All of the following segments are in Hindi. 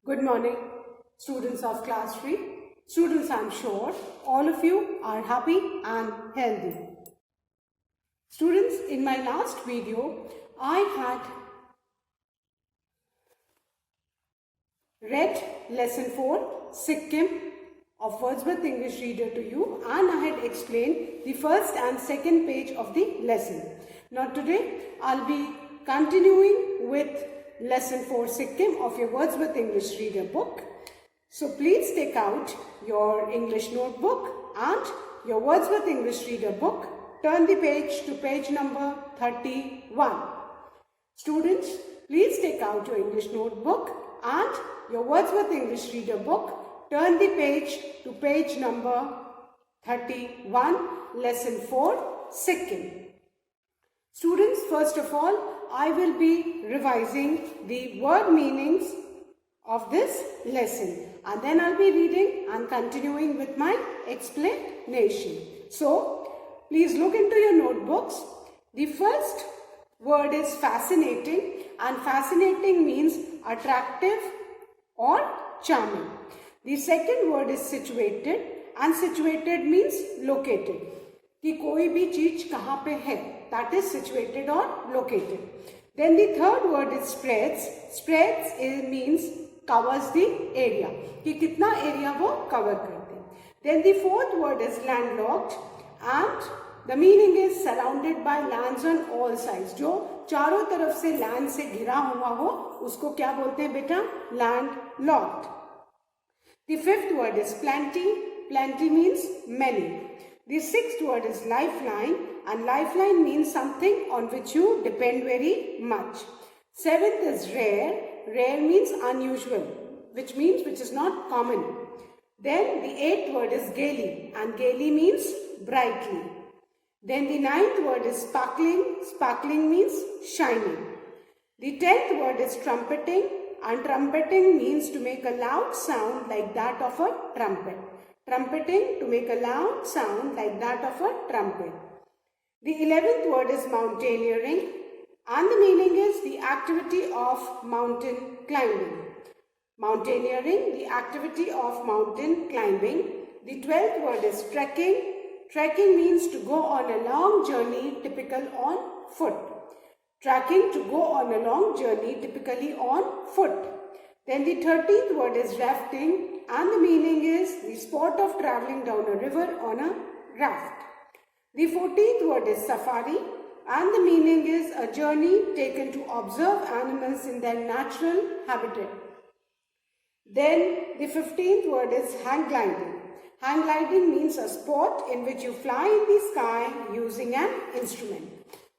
Good morning, students of class 3. Students, I'm sure all of you are happy and healthy. Students, in my last video, I had read lesson 4, Sikkim of Wordsworth English Reader to you, and I had explained the first and second page of the lesson. Now today, I'll be continuing with lesson 4, Sikkim of your Wordsworth English Reader book. So please take out your English notebook and your Wordsworth English Reader book. Turn the page to page number 31. Students, please take out your English notebook and your Wordsworth English Reader book. Turn the page to page number 31, lesson 4, Sikkim. Students, first of all, I will be revising the word meanings of this lesson, and then I'll be reading and continuing with my explanation. So, please look into your notebooks. The first word is fascinating, and fascinating means attractive or charming. The second word is situated, and situated means located. कि कोई भी चीज कहाँ पे है, that is situated or located. Then the third word is spreads. Spreads means covers the area. कि कितना area वो cover करते हैं. Then the fourth word is landlocked, and the meaning is surrounded by lands on all sides. जो चारों तरफ से land से घिरा हुआ हो, उसको क्या बोलते हैं बेटा? Landlocked. The fifth word is plenty. Plenty means many. The sixth word is lifeline, and lifeline means something on which you depend very much. Seventh is rare. Rare means unusual, which means which is not common. Then the eighth word is gaily, and gaily means brightly. Then the ninth word is sparkling. Sparkling means shining. The 10th word is trumpeting, and trumpeting means to make a loud sound like that of a trumpet. Trumpeting, to make a loud sound like that of a trumpet. The 11th word is mountaineering, and the meaning is the activity of mountain climbing. Mountaineering, the activity of mountain climbing. The 12th word is trekking. Trekking means to go on a long journey, typical on foot. Trekking, to go on a long journey, typically on foot. Then the 13th word is rafting, and the meaning is the sport of traveling down a river on a raft. The 14th word is safari, and the meaning is a journey taken to observe animals in their natural habitat. Then the 15th word is hang gliding. Hang gliding means a sport in which you fly in the sky using an instrument.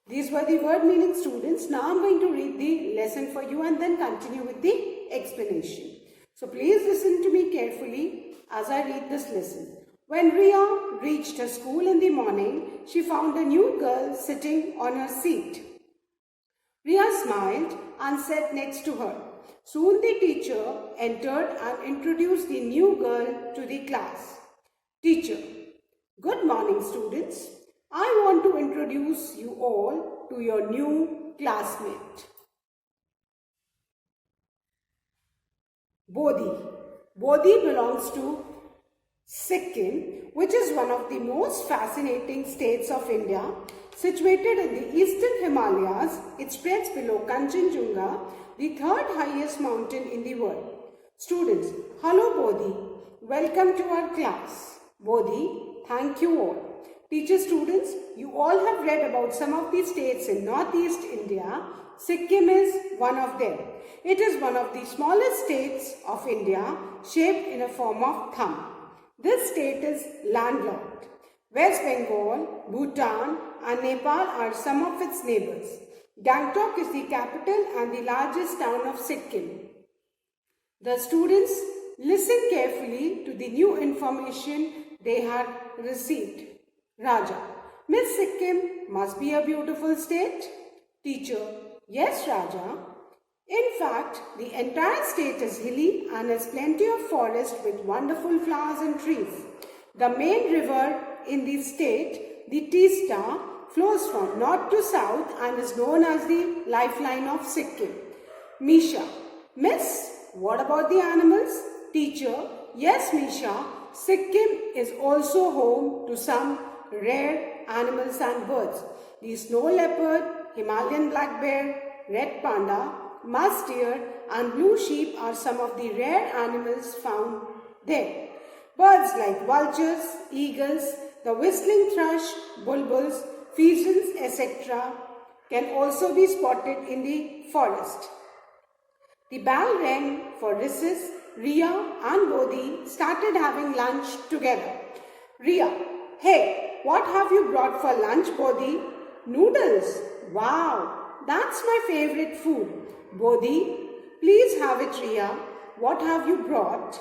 These were the word meaning, students. Now I'm going to read the lesson for you and then continue with the explanation. So please listen to me carefully as I read this lesson. When Ria reached her school in the morning, she found a new girl sitting on her seat. Ria smiled and sat next to her. Soon the teacher entered and introduced the new girl to the class. Teacher: good morning, students. I want to introduce you all to your new classmate. Bodhi. Bodhi belongs to Sikkim, which is one of the most fascinating states of India. Situated in the eastern Himalayas, it spreads below Kanchenjunga, the third highest mountain in the world. Students, hello Bodhi. Welcome to our class. Bodhi, thank you all. Teacher, students, you all have read about some of the states in northeast India. Sikkim is one of them. It is one of the smallest states of India, shaped in a form of thumb. This state is landlocked. West Bengal, Bhutan and Nepal are some of its neighbors. Gangtok is the capital and the largest town of Sikkim. The students listen carefully to the new information they had received. Raja: Miss Sikkim must be a beautiful state. Teacher: yes, Raja. In fact, the entire state is hilly and has plenty of forest with wonderful flowers and trees. The main river in the state, the Teesta, flows from north to south and is known as the lifeline of Sikkim. Misha: Miss, what about the animals? Teacher, yes, Misha, Sikkim is also home to some rare animals and birds. The snow leopard, Himalayan black bear, red panda, musk deer and blue sheep are some of the rare animals found there. Birds like vultures, eagles, the whistling thrush, bulbuls, pigeons, etc. can also be spotted in the forest. The bell rang for recess. Ria and Bodhi started having lunch together. Ria, hey, what have you brought for lunch, Bodhi? Noodles. Wow, that's my favorite food. Bodhi, please have it, Ria. What have you brought?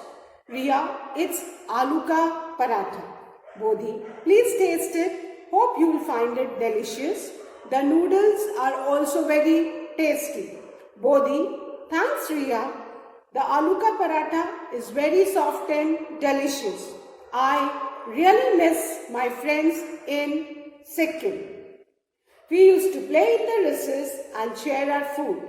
Ria, it's aloo ka paratha. Bodhi, please taste it. Hope you'll find it delicious. The noodles are also very tasty. Bodhi, thanks, Ria. The aloo ka paratha is very soft and delicious. I really miss my friends in Sikkim. We used to play in the recess and share our food.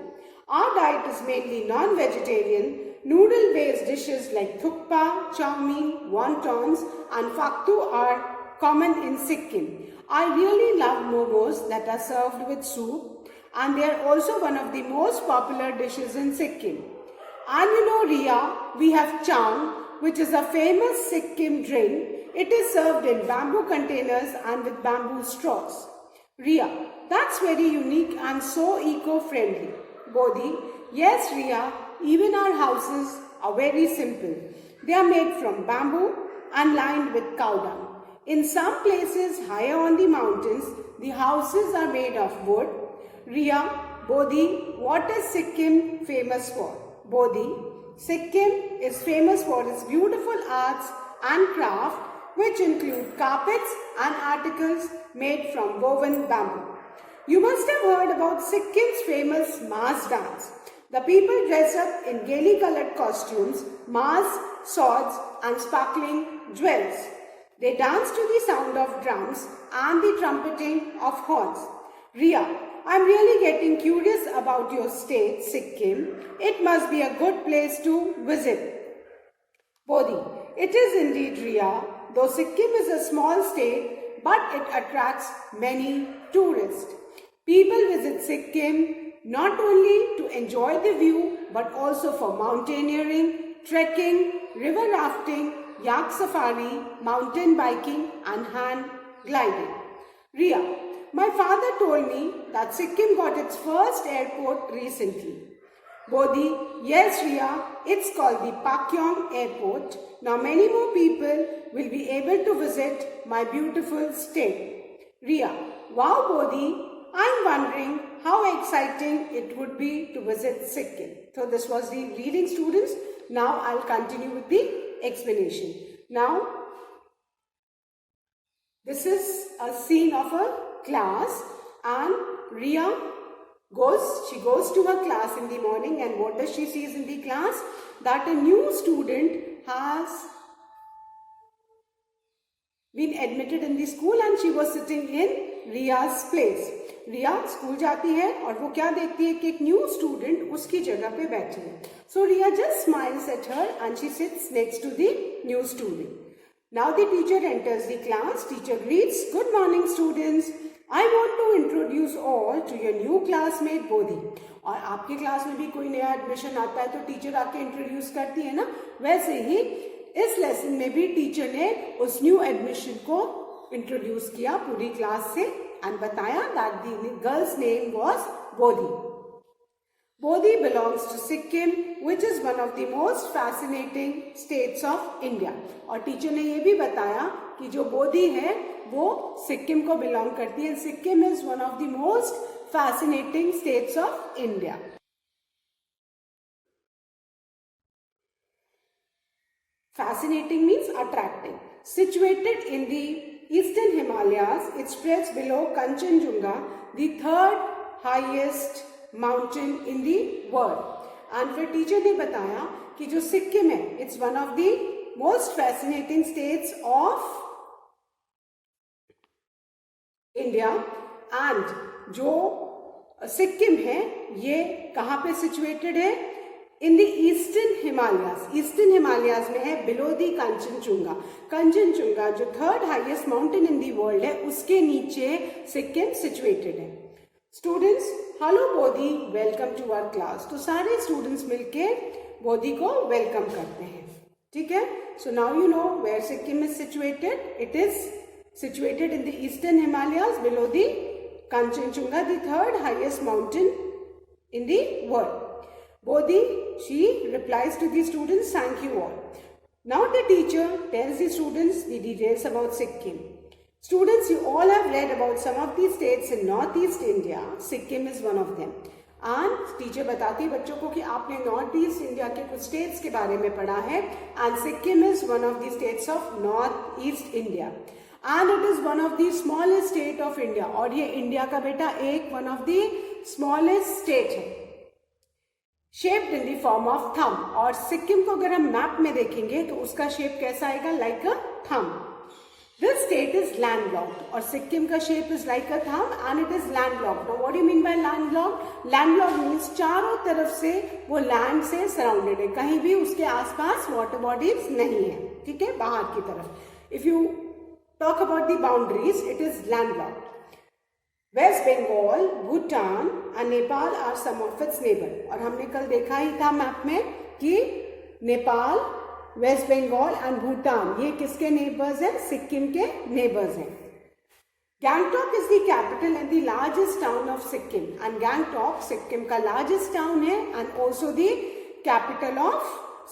Our diet is mainly non-vegetarian. Noodle-based dishes like thukpa, chow mein, wontons and faktu are common in Sikkim. I really love momos that are served with soup, and they are also one of the most popular dishes in Sikkim. And you know, Ria, we have chang, which is a famous Sikkim drink. It is served in bamboo containers and with bamboo straws. Ria, that's very unique and so eco-friendly. Bodhi, yes, Ria, even our houses are very simple. They are made from bamboo and lined with cow dung. In some places higher on the mountains, the houses are made of wood. Ria, Bodhi, what is Sikkim famous for? Bodhi, Sikkim is famous for its beautiful arts and craft, which include carpets and articles made from woven bamboo. You must have heard about Sikkim's famous Mas dance. The people dress up in gaily colored costumes, masks, swords and sparkling jewels. They dance to the sound of drums and the trumpeting of horns. Ria, I'm really getting curious about your state, Sikkim. It must be a good place to visit. Bodhi, it is indeed, Ria. Though Sikkim is a small state, but it attracts many tourists. People visit Sikkim not only to enjoy the view, but also for mountaineering, trekking, river rafting, yak safari, mountain biking and hand gliding. Ria, my father told me that Sikkim got its first airport recently. Bodhi, yes, Ria, it's called the Pakyong Airport. Now many more people will be able to visit my beautiful state. Ria, wow, Bodhi, I'm wondering how exciting it would be to visit Sikkim. So this was the reading, students. Now I'll continue with the explanation. Now, this is a scene of a class, and Ria goes to her class in the morning, and what does she see in the class? That a new student has been admitted in the school and she was sitting in Ria's place. Ria school जाती है और वो क्या देखती है कि एक न्यू स्टूडेंट उसकी जगह पे बैठी है. So Riya just smiles at her and she sits next to the new student. Now the teacher enters the class. Teacher greets, good morning students, I want to introduce all to your new classmate Bodhi. और आपके क्लास में भी कोई नया एडमिशन आता है तो टीचर आके इंट्रोड्यूस करती है ना, वैसे ही इस लेसन में भी टीचर ने उस न्यू एडमिशन को इंट्रोड्यूस किया पूरी क्लास से and बताया that the girl's name was Bodhi. Bodhi belongs to Sikkim, which is one of the most fascinating states of India. और टीचर ने ये भी बताया कि जो बोधी है वो सिक्किम को बिलोंग करती है. Sikkim is one of the most fascinating states of India. Fascinating means attracting. Situated in the Eastern Himalayas, it spreads below Kanchenjunga, the third highest mountain in the world. And फिर टीचर ने बताया कि जो सिक्किम है, it's one of the most fascinating states of India. And जो सिक्किम है ये कहाँ पे situated है? In the eastern Himalayas, eastern Himalayas में है बिलो दी कंचनजुंगा। कंचनजुंगा जो third highest mountain in the world है, उसके नीचे सिक्किम सिचुएटेड है। Students, hello Bodhi, welcome to our class. तो सारे स्टूडेंट्स मिलके बोधी को वेलकम करते हैं, ठीक है। So now you know where Sikkim is situated. It is situated in the eastern Himalayas below the Kanchenjunga, the third highest mountain in the world. Bodhi, she replies to the students, thank you all. Now the teacher tells the students the details about Sikkim. Students, you all have read about some of the states in northeast India. Sikkim is one of them. And teacher बताती है बच्चों को कि आपने नॉर्थ ईस्ट इंडिया के कुछ स्टेट्स के बारे में पढ़ा है, and Sikkim is one of the states of north east India. And it is one of the smallest state of India. और ये इंडिया का बेटा एक one of the smallest state है, shaped in the form of thumb. और सिक्किम को अगर हम मैप में देखेंगे तो उसका शेप कैसा आएगा, like a thumb. This state is landlocked. और सिक्किम का shape is like a thumb and it is landlocked. Now what do you mean by landlocked? Landlocked means चारों तरफ से वो लैंड से सराउंडेड है, कहीं भी उसके आसपास वाटर बॉडीज नहीं है, ठीक है, बाहर की तरफ। If you talk about the boundaries, it is landlocked. West Bengal, Bhutan and Nepal are some of its neighbors. और हमने कल देखा ही था मैप में कि नेपाल, वेस्ट बंगाल एंड भूटान ये किसके नेबर्स हैं, सिक्किम के नेबर्स हैं। Gangtok is the capital and the largest town of Sikkim. And Gangtok Sikkim का लार्जेस्ट टाउन है and also the capital of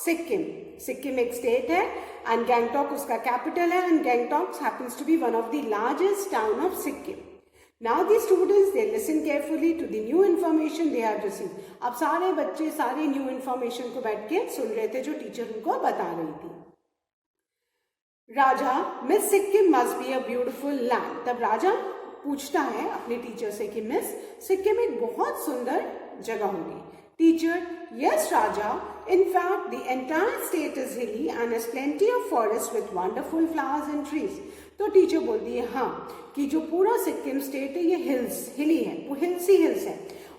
Sikkim. Sikkim एक स्टेट है एंड गैंगटॉक उसका कैपिटल है and Gangtok happens to be one of the largest town of Sikkim. Now the students they listen carefully to the new information they have received. अब सारे बच्चे सारे न्यू इन्फॉर्मेशन को बैठ के सुन रहे थे जो टीचर उनको बता रही थी। Raja, miss Sikkim must be a beautiful land. तब राजा पूछता है अपने टीचर से कि मिस सिक्किम एक बहुत सुंदर जगह होगी। Teacher, yes Raja, in fact the entire state is hilly and has plenty of forests with wonderful flowers and trees. तो टीचर बोलती है हाँ कि जो पूरा सिक्किम स्टेट है ये हिली है, वो हिल्स ही हिल्स है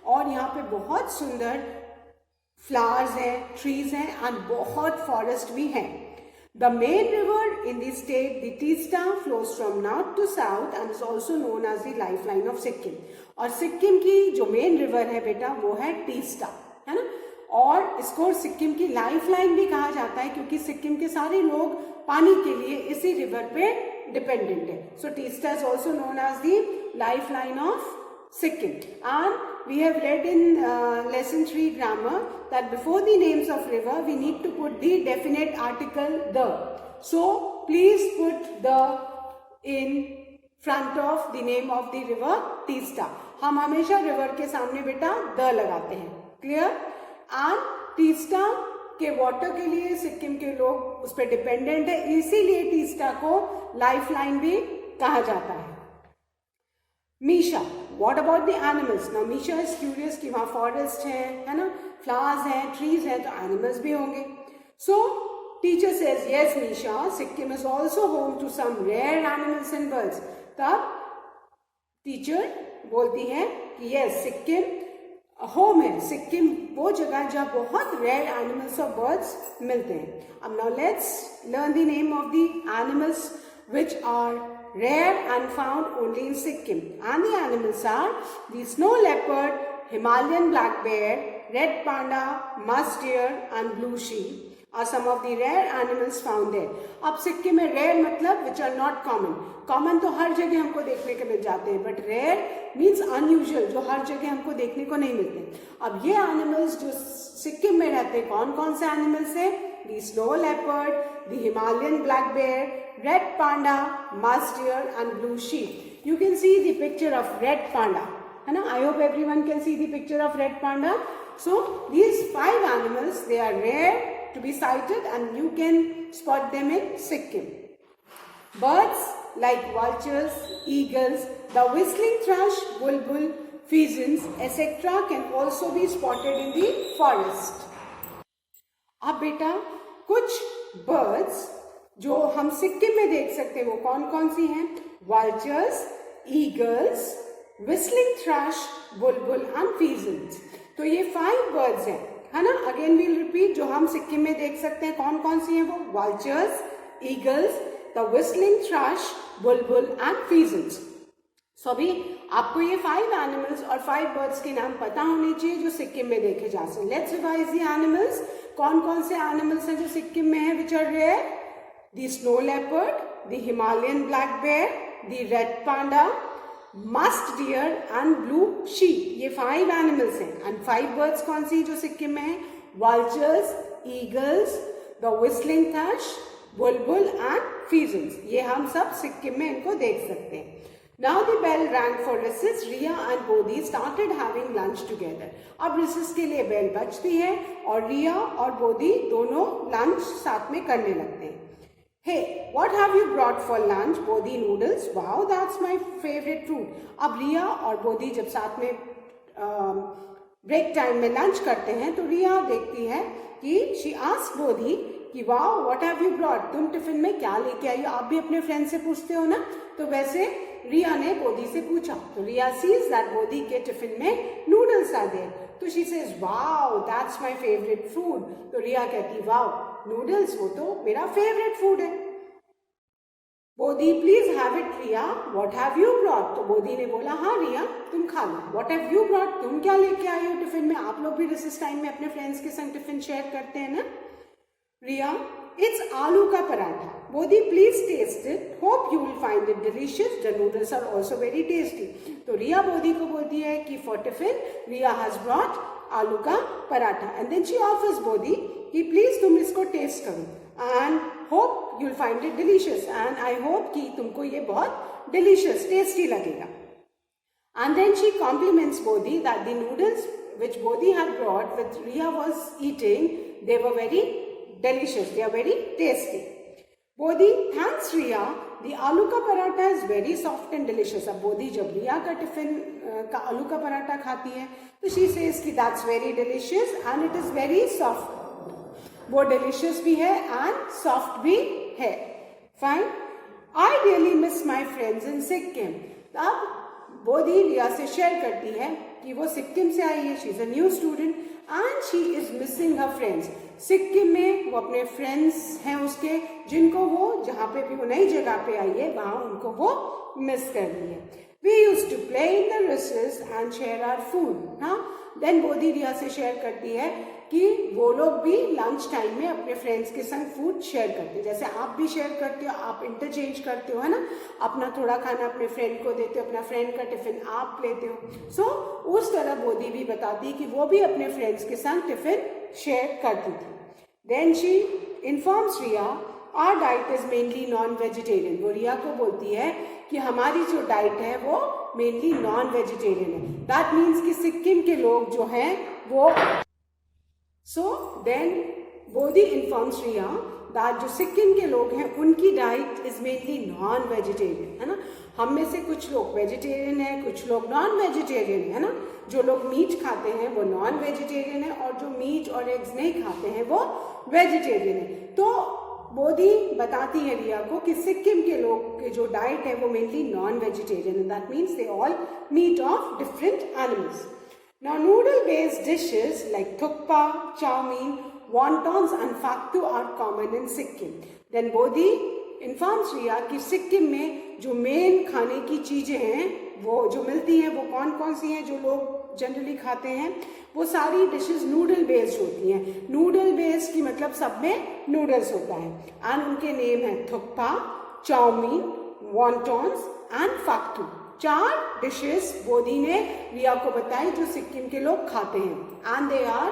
और यहाँ पे बहुत सुंदर फ्लावर्स हैं, ट्रीज हैं एंड बहुत फॉरेस्ट भी हैं। The main river in the state, the Teesta, flows from north to south and is also known as the lifeline of Sikkim. और सिक्किम की जो मेन रिवर है बेटा वो है टीस्टा, है ना, और इसको सिक्किम की लाइफलाइन भी कहा जाता है क्योंकि सिक्किम के सारे लोग पानी के लिए इसी रिवर पे डिपेंडेंट है। So Teesta is also known as the lifeline of Sikkim. And we have read in lesson 3 grammar that before the names of river we need to put the definite article the. So please put the in front of the name of the river Teesta. हम हमेशा river के सामने बेटा the लगाते हैं, clear? And Teesta के वाटर के लिए सिक्किम के लोग उस पर डिपेंडेंट है, इसीलिए टीस्टा को लाइफलाइन भी कहा जाता है। Misha, what about the animals? Now Misha is curious कि वहाँ फॉरेस्ट है ना, फ्लावर्स हैं, ट्रीज हैं, तो एनिमल्स भी होंगे। So teacher says yes Misha, Sikkim is also home to some rare animals and birds. तब टीचर बोलती है कि yes सिक्किम होम है, सिक्किम वो जगह जहाँ बहुत रेयर एनिमल्स और बर्ड्स मिलते हैं। अब now let's learn the name of the animals which are rare and found only in Sikkim. And the animals are the snow leopard, Himalayan black bear, red panda, musk deer and blue sheep are some of the rare animals found there. अब सिक्किम में rare मतलब which are not common. Common तो हर जगह हमको देखने को मिल जाते हैं, but rare means unusual, जो हर जगह हमको देखने को नहीं मिलते। अब ये animals जो सिक्किम में रहते हैं, कौन कौन से animals हैं? The snow leopard, the Himalayan black bear, red panda, musk deer and blue sheep. You can see the picture of red panda, है ना? I hope everyone can see the picture of red panda. So these 5 animals, they are rare to be sighted and you can spot them in Sikkim. Birds like vultures, eagles, the whistling thrush, bulbul, pheasants, etc. can also be spotted in the forest. अब बेटा कुछ birds जो हम सिक्किम में देख सकते हैं वो कौन कौन सी हैं? Vultures, eagles, whistling thrush, bulbul and pheasants. तो ये 5 birds हैं है ना. अगेन वील रिपीट, जो हम सिक्किम में देख सकते हैं कौन कौन सी हैं वो, vultures, eagles, the whistling thrush, bulbul and pheasants. सो अभी आपको ये 5 एनिमल्स और 5 बर्ड्स के नाम पता होने चाहिए जो सिक्किम में देखे जा सकते. Let's revise the animals. कौन कौन से एनिमल्स हैं जो सिक्किम में है which are rare? The snow leopard, the Himalayan black bear, the red panda, musk deer and blue sheep. ये 5 एनिमल्स हैं. एंड 5 बर्ड्स कौन सी जो सिक्किम में है? vultures, eagles, the whistling thrush, bulbul and pheasants. ये हम सब सिक्किम में इनको देख सकते हैं. Now the bell rang for recess. Riya and Bodhi started having lunch together. अब recess के लिए बेल बजती है और रिया और बोधी दोनों लंच साथ में करने लगते हैं. Hey, what have you brought for lunch? Bodhi, noodles. Wow, that's my favorite food. अब रिया और बोधी जब साथ में ब्रेक टाइम में लंच करते हैं तो रिया देखती है कि she asked बोधी कि wow what have you brought, तुम टिफिन में क्या लेके आई हो. आप भी अपने फ्रेंड से पूछते हो ना, तो वैसे रिया ने बोधी से पूछा. तो रिया सीज दैट बोधी के टिफिन में नूडल्स आर देयर. तो she says wow that's my favourite food. तो रिया कहती वाओ नूडल्स, वो तो मेरा फेवरेट फूड है. Bodhi please have it Ria, what have you brought. तो बोधी ने बोला हाँ रिया तुम खा लो. व्हाट हैव यू ब्रॉट, तुम क्या लेके आई हो टिफिन में. आप लोग भी रिसेस टाइम में अपने फ्रेंड्स के संग टिफिन शेयर करते हैं ना. रिया, it's आलू का paratha. Bodhi please taste it, hope you will find it delicious, the noodles are also very tasty. तो रिया बोधी को बोलती है कि for tiffin Ria has brought आलू का paratha. And then she offers Bodhi कि प्लीज तुम इसको टेस्ट करो and hope you will find it delicious, and I hope कि तुमको ये बहुत डिलीशियस टेस्टी लगेगा. And then she compliments Bodhi that the noodles which Bodhi had brought, which Riya was eating, they were very delicious, they are very tasty. Bodhi thanks Riya, the आलू का paratha is very soft and delicious. अब बोधी जब रिया का टिफिन का आलू का पराठा खाती है तो she says कि that's very delicious and it is very soft. वो delicious भी है and soft भी है. Fine. I really miss my friends in Sikkim. अब बोधी रिया से शेयर करती है कि वो सिक्किम से आई है, she is a new student and she is missing her friends. Sikkim में वो अपने फ्रेंड्स हैं उसके, जिनको वो जहाँ पे भी वो नई जगह पे आई है वहाँ उनको वो मिस कर रही है. We used to play in the recess and share our food. हाँ, देन बोधी रिया से शेयर करती है कि वो लोग भी लंच टाइम में अपने फ्रेंड्स के संग फूड शेयर करते हैं. जैसे आप भी शेयर करते हो, आप इंटरचेंज करते हो, है ना. अपना थोड़ा खाना अपने फ्रेंड को देते हो, अपना फ्रेंड का टिफिन आप लेते हो. सो उस तरह बोधी भी बताती है कि वो भी अपने फ्रेंड्स के संग टिफिन शेयर करती थी. Then she informs Ria our diet is mainly non vegetarian. वो रिया को बोलती है कि हमारी जो डाइट है वो मेनली नॉन वेजिटेरियन है. दैट मीन्स कि सिक्किम के लोग जो हैं वो So then Bodhi informs Riya that जो सिक्किम के लोग हैं उनकी diet is mainly non vegetarian, है ना. हम में से कुछ लोग वेजिटेरियन है, कुछ लोग नॉन वेजिटेरियन है ना. जो लोग मीट खाते हैं वो नॉन वेजिटेरियन है और जो मीट और एग्स नहीं खाते हैं वो वेजिटेरियन है. तो बोधी बताती है रिया को कि सिक्किम के लोग के जो डाइट है वो मेनली नॉन वेजिटेरियन है. That means they all meat of different animals. Now noodle-based dishes like thukpa, chow mein, wontons and faktu are common in Sikkim. Then Bodhi informs Riya कि सिक्किम में जो मेन खाने की चीज़ें हैं वो जो मिलती हैं वो कौन कौन सी हैं जो लोग जनरली खाते हैं. वो सारी डिशेस नूडल बेस्ड होती हैं. नूडल बेस्ड की मतलब सब में नूडल्स होता है. एंड उनके नेम है thukpa, chow mein, wontons and phaktu. 4 dishes Bodhi ने रिया को बताई जो सिक्किम के लोग खाते हैं. And they are,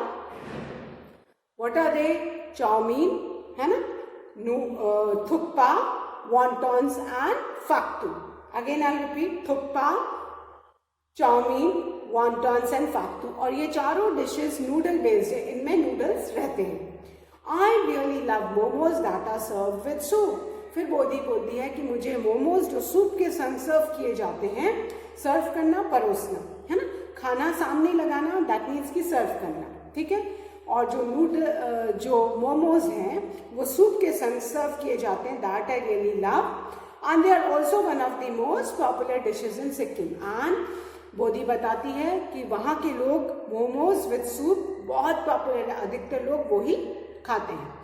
what are they? Chow mein, है ना, thukpa, wontons and phaktu. Again I repeat, thukpa, chow mein, wontons and phaktu. और ये चारों डिशेस नूडल बेस्ड है, इनमें नूडल्स रहते हैं. I really love momos that are serve with soup. फिर बोधी बोलती है कि मुझे मोमोज जो सूप के संग सर्व किए जाते हैं, सर्व करना परोसना, है ना, खाना सामने लगाना, दैट मीन्स कि सर्व करना, ठीक है. और जो मोमोज हैं वो सूप के संग सर्व किए जाते हैं, that I really love. And they are also one of the most popular dishes in Sikkim. And Bodhi बताती है कि वहाँ के लोग मोमोज विद सूप बहुत पॉपुलर है, अधिकतर लोग वो ही खाते हैं.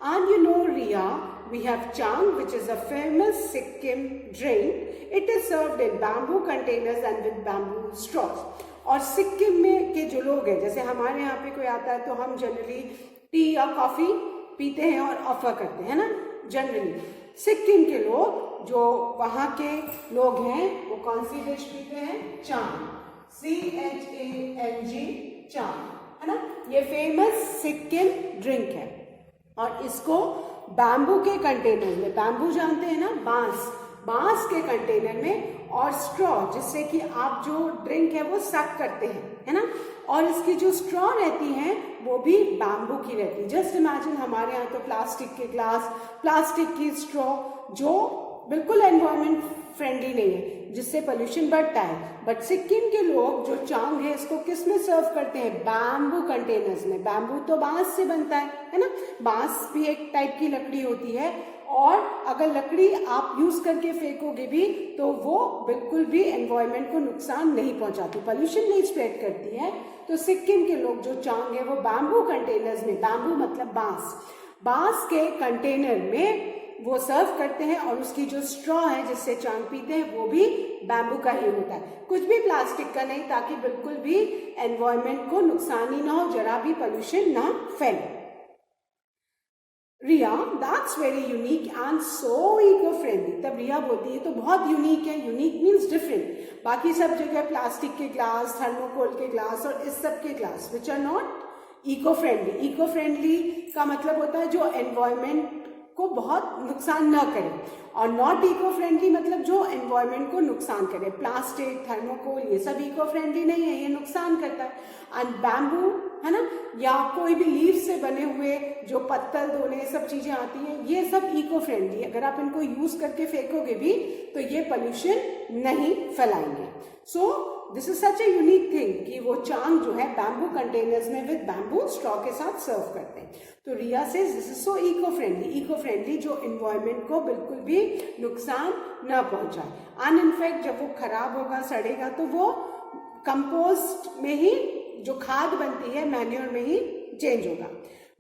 And you know, Riya, we have Chang, which is a famous Sikkim drink. It is served in bamboo containers and with bamboo straws. और सिक्किम में के जो लोग हैं, जैसे हमारे यहाँ पे कोई आता है तो हम जनरली टी या कॉफ़ी पीते हैं और ऑफर करते हैं ना. जनरली सिक्किम के लोग जो वहाँ के लोग हैं वो कौन सी डिश पीते हैं? चांग. CHANG, चांग, है ना. ये फेमस सिक्किम ड्रिंक है और इसको बैम्बू के कंटेनर में, बैम्बू जानते हैं ना, बांस के कंटेनर में, और स्ट्रॉ, जिससे कि आप जो ड्रिंक है वो सक करते हैं, है ना. और इसकी जो स्ट्रॉ रहती है वो भी बैम्बू की रहती है. जस्ट इमेजिन, हमारे यहाँ तो प्लास्टिक के ग्लास, प्लास्टिक की स्ट्रॉ, जो बिल्कुल एनवायरमेंट फ्रेंडली नहीं है, जिससे पोल्यूशन बढ़ता है. बट सिक्किम के लोग जो चांग है इसको किस में सर्व करते हैं? बैम्बू कंटेनर्स में. बैम्बू तो बांस से बनता है ना. बांस भी एक टाइप की लकड़ी होती है, और अगर लकड़ी आप यूज करके फेंकोगे भी तो वो बिल्कुल भी एनवायरमेंट को नुकसान नहीं पहुंचाती, पोल्यूशन नहीं स्प्रेड करती है. तो सिक्किम के लोग जो चांग है वो बैम्बू कंटेनर्स में, बैम्बू मतलब बांस के कंटेनर में वो सर्व करते हैं, और उसकी जो स्ट्रॉ है जिससे चांग पीते हैं वो भी बैम्बू का ही होता है, कुछ भी प्लास्टिक का नहीं, ताकि बिल्कुल भी एनवायरमेंट को नुकसान ही ना हो, जरा भी पोल्यूशन ना फैले. Riya, that's very unique and so eco friendly. तब रिया बोलती है तो बहुत यूनिक है. Unique means different. बाकी सब जगह प्लास्टिक के ग्लास, थर्मोकोल के ग्लास और इस सब के glass which are not eco friendly. Eco friendly का मतलब होता है जो एनवायरमेंट को बहुत नुकसान न करे, और नॉट इको फ्रेंडली मतलब जो एनवायरमेंट को नुकसान करे. प्लास्टिक, थर्मोकोल ये सब इको फ्रेंडली नहीं है, ये नुकसान करता है. एंड बैम्बू, है ना, या कोई भी लीफ से बने हुए जो पत्तल धोने सब चीजें आती हैं, ये सब इको फ्रेंडली है. अगर आप इनको यूज करके फेंकोगे भी तो ये पोल्यूशन नहीं फैलाएंगे. So this is such a unique thing कि वो चांग जो है बैम्बू कंटेनर्स में विद बैम्बू स्ट्रॉ के साथ सर्व करते हैं. तो Riya says this is so eco friendly जो एनवायरमेंट को बिल्कुल भी नुकसान न पहुंचाए. एंड इनफैक्ट जब वो खराब होगा, सड़ेगा, तो वो कंपोस्ट में ही जो खाद बनती है, मैन्योर में ही चेंज होगा.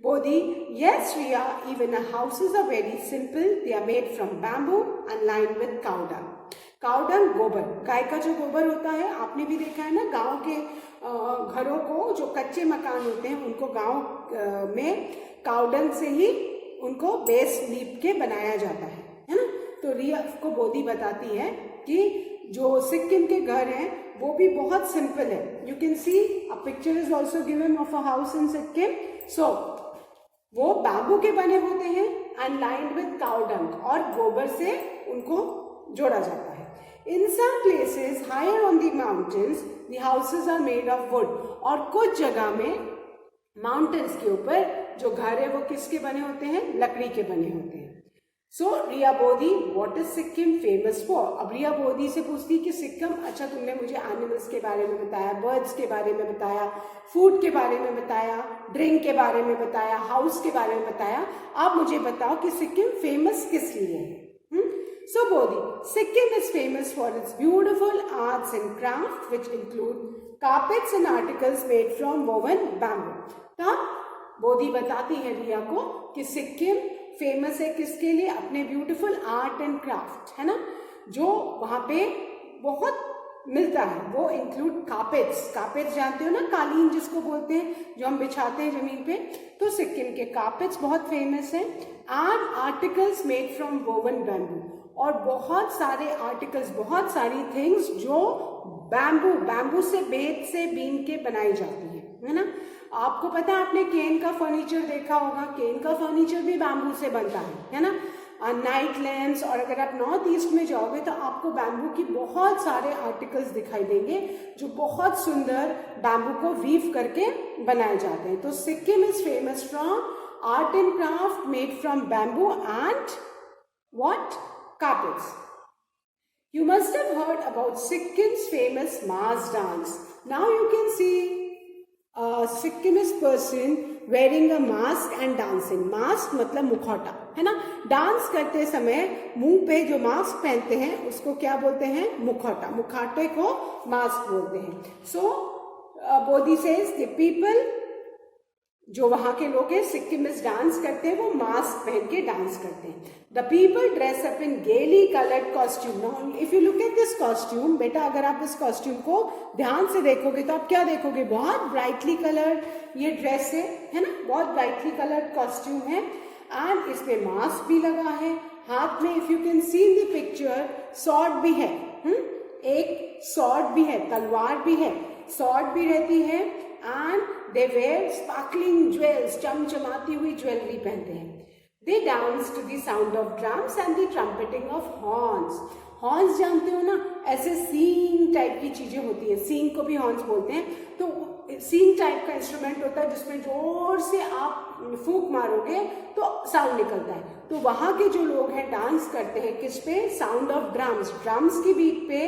Bodhi, yes Riya, even our houses are very simple. They are made from bamboo and lined with cow dung. Cow dung, गोबर, गाय का जो गोबर होता है, आपने भी देखा है ना, गांव के घरों को, जो कच्चे मकान होते हैं उनको गांव में काउ डंग से ही उनको बेस लीप के बनाया जाता है ना. तो रिया को बोधी बताती है कि जो सिक्किम के घर हैं वो भी बहुत सिंपल है. You can see a picture is also given of a house in Sikkim. So वो बैम्बू के बने होते हैं and lined with cow dung, और गोबर से उनको जोड़ा जाता है. In some places higher on the mountains, the houses are made of wood. और कुछ जगह में माउंटेन्स के ऊपर जो घर है वो किसके बने होते हैं? लकड़ी के बने होते हैं. So Riya Bodhi, what is Sikkim famous for? अब रिया बोधी से पूछती कि सिक्किम, अच्छा तुमने मुझे एनिमल्स के बारे में बताया, बर्ड्स के बारे में बताया, फूड के बारे में बताया, ड्रिंक के बारे में बताया, हाउस के बारे में बताया, आप मुझे बताओ कि सिक्किम फेमस किस लिए है? So Bodhi, Sikkim is famous for its beautiful arts and craft which include carpets and articles made from woven bamboo. तब बोधी बताती है रिया को कि सिक्किम फेमस है किसके लिए? अपने ब्यूटीफुल आर्ट एंड क्राफ्ट, है ना, जो वहाँ पे बहुत मिलता है. वो इंक्लूड कार्पेट्स जानते हो ना, कालीन जिसको बोलते हैं, जो हम बिछाते हैं जमीन पे. तो सिक्किम के कार्पेट्स बहुत फेमस हैं. And articles made from woven bamboo, और बहुत सारे आर्टिकल्स, बहुत सारी थिंग्स जो बैम्बू से, बेत से बीन के बनाई जाती है ना. आपको पता है, आपने केन का फर्नीचर देखा होगा, केन का फर्नीचर भी बैम्बू से बनता है ना. नाइट लैम्प्स, और अगर आप नॉर्थ ईस्ट में जाओगे तो आपको बैम्बू की बहुत सारे आर्टिकल्स दिखाई देंगे जो बहुत सुंदर बैम्बू को वीव करके बनाए जाते हैं. तो Sikkim is famous from art and craft made from bamboo and what? Carpets. You must have heard about Sikkim's famous Maas dance. Now you can see Sikkimese person wearing a mask and dancing. Mask मतलब मुखौटा, है ना. डांस करते समय मुंह पे जो मास्क पहनते हैं उसको क्या बोलते हैं? मुखौटा. मुखौटे को मास्क बोलते हैं. सो बोधी सेज द पीपल, जो वहां के लोग हैं सिक्किमिस डांस करते हैं, वो मास्क पहन के डांस करते हैं. The people dress up in gaily coloured costume. Now if you look at this costume, बेटा अगर आप इस कॉस्ट्यूम को ध्यान से देखोगे तो आप क्या देखोगे? बहुत ब्राइटली कलर्ड ये ड्रेस है ना, बहुत ब्राइटली कलर्ड कॉस्ट्यूम है. एंड इसमें मास्क भी लगा है. हाथ में if you can C in the picture sword भी है. एक सॉर्ड भी है, तलवार भी है, सॉर्ड भी रहती है. And they wear sparkling jewels, चमचमाती हुई ज्वेलरी पहनते हैं. They dance to the sound of drums and the trumpeting of horns. Horns जानते हो ना, ऐसे सींग टाइप की चीजें होती है, सींग को भी हॉर्न्स बोलते हैं. तो सींग टाइप का इंस्ट्रूमेंट होता है जिसमें जोर से आप फूंक मारोगे तो साउंड निकलता है. तो वहां के जो लोग हैं डांस करते हैं किस पे? साउंड ऑफ ड्रम्स, ड्रम्स की बीट पे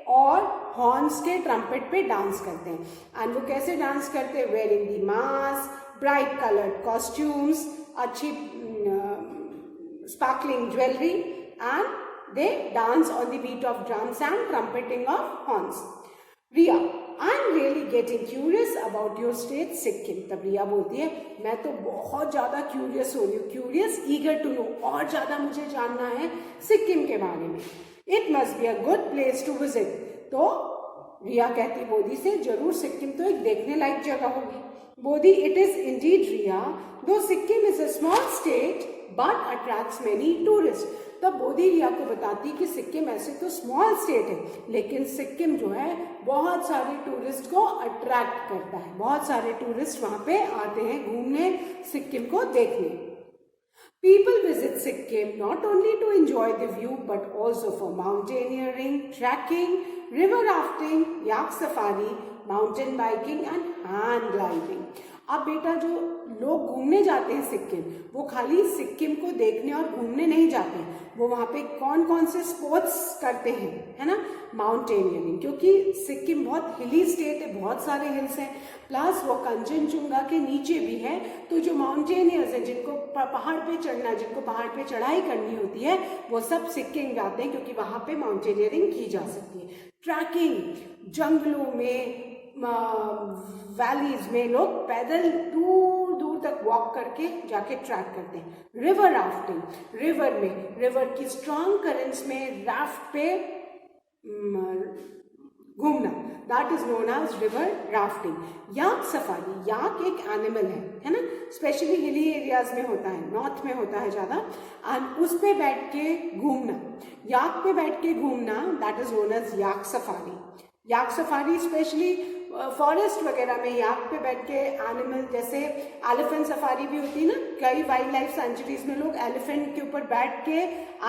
और हॉर्न्स के ट्रम्पेट पे डांस करते हैं. एंड वो कैसे डांस करते हैं? Wearing the mask, bright coloured costumes, अच्छी sparkling jewellery, and they dance on the beat of drums and trumpeting of horns. Riya, I am really getting curious about your state Sikkim. तब रिया बोलती है मैं तो बहुत ज्यादा क्यूरियस हो रही हूँ. क्यूरियस, ईगर टू नो, और ज्यादा मुझे जानना है सिक्किम के बारे में. It must be a good place to visit. तो रिया कहती बोधी से जरूर सिक्किम तो एक देखने लायक जगह होगी. बोधी, इट इज इंडीड रिया, दो Sikkim is a small state but attracts many tourist. तब बोधी रिया को बताती कि सिक्किम ऐसे तो स्मॉल स्टेट है, लेकिन सिक्किम जो है बहुत सारे टूरिस्ट को अट्रैक्ट करता है. बहुत सारे टूरिस्ट वहां पे आते हैं घूमने, सिक्किम को देखने. People visit Sikkim not only to enjoy the view but also for mountaineering, trekking, river rafting, yak safari, mountain biking and hang gliding. अब बेटा जो लोग घूमने जाते हैं सिक्किम, वो खाली सिक्किम को देखने और घूमने नहीं जाते हैं, वो वहाँ पे कौन कौन से स्पोर्ट्स करते हैं, है ना. माउंटेनियरिंग, क्योंकि सिक्किम बहुत हिली स्टेट है, बहुत सारे हिल्स हैं, प्लस वो कंचनजुंगा के नीचे भी है. तो जो माउंटेनियर्स हैं, जिनको पहाड़ पे चढ़ना, जिनको पहाड़ पे चढ़ाई करनी होती है, वो सब सिक्किम जाते हैं क्योंकि वहाँ पे माउंटेनियरिंग की जा सकती है. ट्रैकिंग, जंगलों में, वैलीज में लोग पैदल दूर दूर तक वॉक करके जाके ट्रैक करते हैं. रिवर राफ्टिंग, रिवर में, रिवर की स्ट्रॉन्ग करंट्स में राफ्ट पे घूमना, that is known as river rafting. Yak safari, yak एक एनिमल है ना, स्पेशली हिली एरियाज में होता है, नॉर्थ में होता है ज्यादा. एंड उस पे बैठ के घूमना, याक पे बैठ के घूमना, that is known as yak safari. Yak safari specially forest वगैरह में याक पे बैठ के एनिमल, जैसे एलिफेंट सफारी भी होती है ना, कई वाइल्ड लाइफ सेंचुरीज में लोग एलिफेंट के ऊपर बैठ के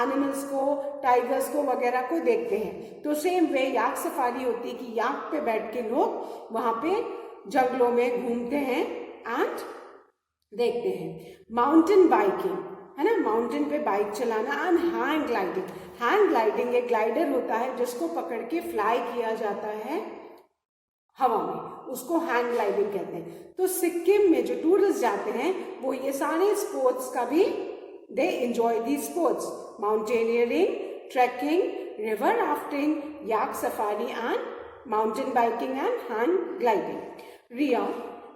एनिमल्स को, टाइगर्स को वगैरह को देखते हैं. तो सेम वे याक सफारी होती है कि याक पे बैठ के लोग वहां पे जंगलों में घूमते हैं एंड देखते हैं. माउंटेन बाइकिंग, है ना, माउंटेन पे बाइक चलाना. And hang gliding, hang gliding एक ग्लाइडर होता है जिसको पकड़ के फ्लाई किया जाता है हवा में, उसको हैंग ग्लाइडिंग कहते हैं. तो सिक्किम में जो टूरिस्ट जाते हैं वो ये सारे स्पोर्ट्स का भी they enjoy the sports. Mountaineering, trekking, river rafting, yak safari and mountain biking and hang gliding. Ria,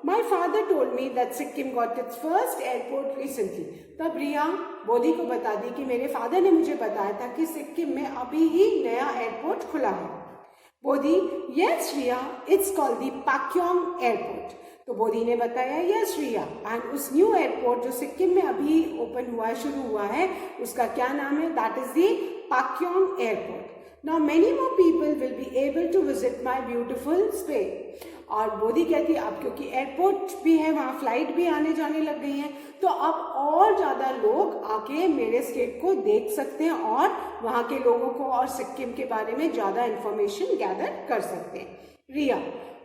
My father told me that Sikkim got its first airport recently. तब रिया बोधी को बता दी कि मेरे फादर ने मुझे बताया था कि सिक्किम में अभी ही नया एयरपोर्ट खुला है. Bodhi, yes Ria, it's called the Pakyong airport. तो बोधी ने बताया यस रिया, एंड उस न्यू एयरपोर्ट जो सिक्किम में अभी ओपन हुआ है, शुरू हुआ है, उसका क्या नाम है? That is the Pakyong airport. Now many more people will be able to visit my beautiful state. और बोधी कहती है अब क्योंकि एयरपोर्ट भी है, वहाँ फ्लाइट भी आने जाने लग गई हैं, तो अब और ज़्यादा लोग आके मेरे स्टेट को देख सकते हैं और वहाँ के लोगों को और सिक्किम के बारे में ज़्यादा इंफॉर्मेशन गैदर कर सकते हैं. रिया,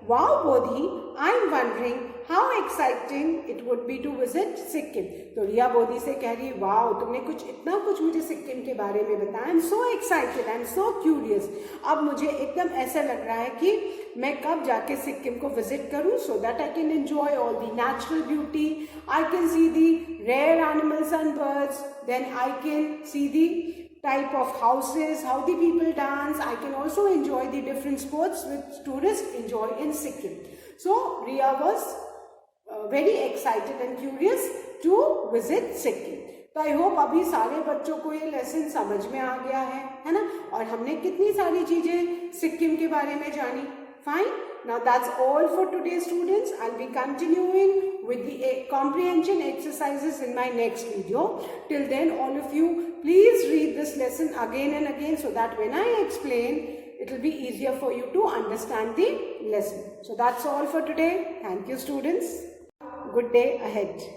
Wow Bodhi, I'm wondering how exciting it would be to visit Sikkim. तो रिया बोधी से कह रही, वाओ तुमने इतना कुछ मुझे सिक्किम के बारे में बताया, I am so excited, I am so curious. अब मुझे एकदम ऐसा लग रहा है कि मैं कब जाके सिक्किम को विजिट करूं, so that I can enjoy all the natural beauty, I can see the rare animals and birds, then I can see the type of houses, how the people dance. I can also enjoy the different sports which tourists enjoy in Sikkim. So Riya was very excited and curious to visit Sikkim. तो आई होप अभी सारे बच्चों को ये लेसन समझ में आ गया है ना, और हमने कितनी सारी चीजें सिक्किम के बारे में जानी. Fine. Now that's all for today, students. I'll be continuing with the comprehension exercises in my next video. Till then, all of you, please read this lesson again and again so that when I explain, it will be easier for you to understand the lesson. So that's all for today. Thank you, students. Good day ahead.